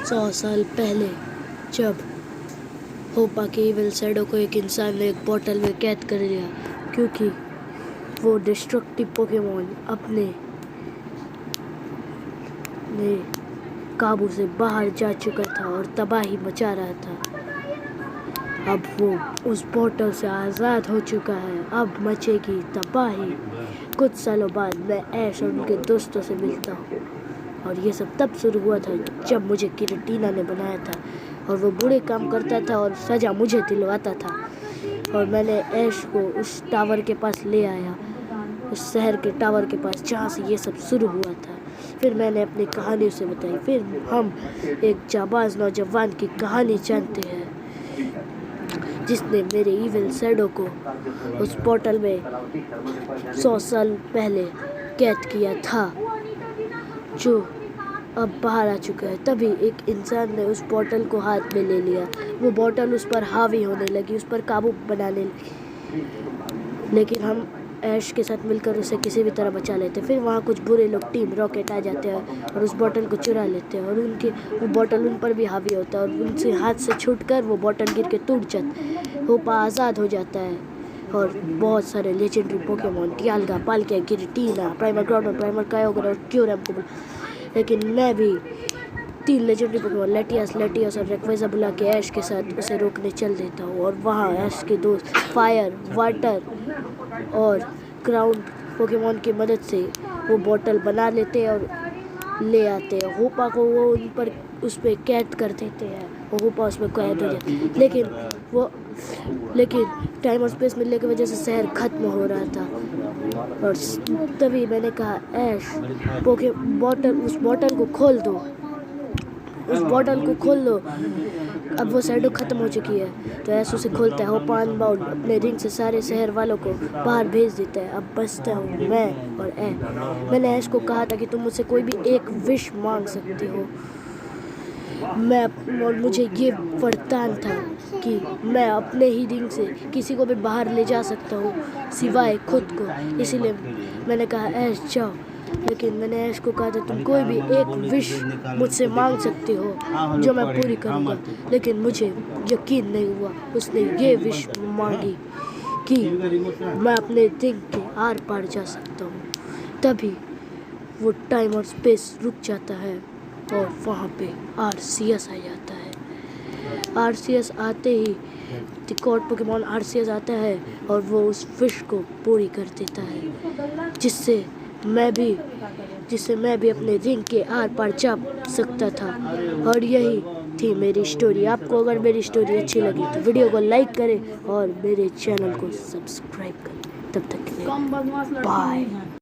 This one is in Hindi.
100 साल पहले जब होपा के इविल शैडो को एक इंसान ने एक बोतल में कैद कर लिया, क्योंकि वो डिस्ट्रक्टिव पोकेमॉन अपने काबू से बाहर जा चुका था और तबाही मचा रहा था। अब वो उस बोतल से आज़ाद हो चुका है। अब मचेगी तबाही। कुछ सालों बाद मैं ऐश और उनके दोस्तों से मिलता हूँ, और ये सब तब शुरू हुआ था जब मुझे किरटीना ने बनाया था, और वो बुरे काम करता था और सज़ा मुझे दिलवाता था। और मैंने ऐश को उस टावर के पास ले आया, उस शहर के टावर के पास जहाँ से ये सब शुरू हुआ था। फिर मैंने अपनी कहानी उसे बताई। फिर हम एक जाबाज नौजवान की कहानी जानते हैं, जिसने मेरे इविल शैडो को उस पोर्टल में 100 साल पहले कैद किया था, जो अब बाहर आ चुका है। तभी एक इंसान ने उस बोतल को हाथ में ले लिया। वो बोतल उस पर हावी होने लगी, उस पर काबू बनाने लगी, लेकिन हम ऐश के साथ मिलकर उसे किसी भी तरह बचा लेते। फिर वहाँ कुछ बुरे लोग टीम रॉकेट आ जाते हैं और उस बोतल को चुरा लेते हैं, और वो बोतल उन पर भी हावी होता है, और उनसे हाथ से छूटकर वो बोतल गिर के टूट जाता है। होपा आज़ाद हो जाता है, और बहुत सारे legendary Pokemon Dialga, Palkia, Giratina, primal Groudon, primal Kyogre और क्यूरम को, लेकिन मैं भी 3 लेजेंडरी पोकेमॉन लेटियस और रेक्वेजा बुला के ऐश के साथ उसे रोकने चल देता हूँ। और वहाँ ऐश के दोस्त फायर, वाटर और ग्राउंड पोकेमॉन की मदद से वो बोतल बना लेते हैं और ले आते हैं। होपा को वो उस पर कैद कर देते हैं, और होपा उसमें कैद हो जाता है। लेकिन टाइम और स्पेस मिलने की वजह से शहर खत्म हो रहा था, और तभी मैंने कहा ऐश उस बोतल को खोल दो, उस बोतल को खोल दो। अब वो शैडो खत्म हो चुकी है। तो ऐश उसे खोलता है। होपा अनबाउंड अपने रिंग से सारे शहर वालों को बाहर भेज देता है। अब बचता हूँ मैं और मैंने ऐश को कहा था कि तुम मुझसे कोई भी एक विश मांग सकते हो। और मुझे ये वरदान था कि मैं अपने ही रिंग से किसी को भी बाहर ले जा सकता हूँ, सिवाय खुद को। इसीलिए मैंने कहा ऐश जाओ। लेकिन मैंने ऐश को कहा था तुम कोई भी एक विश मुझसे मांग सकते हो जो मैं पूरी करूँगा। लेकिन मुझे यकीन नहीं हुआ। उसने ये विश मांगी कि मैं अपने रिंग के आर पार जा सकता हूँ। तभी वो टाइम और स्पेस रुक जाता है, और वहाँ पे आरसीएस आ जाता है। आरसीएस आते ही टिकॉट पोकेमॉन आरसीएस आता है, और वो उस विश को पूरी कर देता है, जिससे मैं भी अपने रिंग के आर पार जा सकता था। और यही थी मेरी स्टोरी। आपको अगर मेरी स्टोरी अच्छी लगी तो वीडियो को लाइक करें और मेरे चैनल को सब्सक्राइब करें। तब तक के लिए बाय।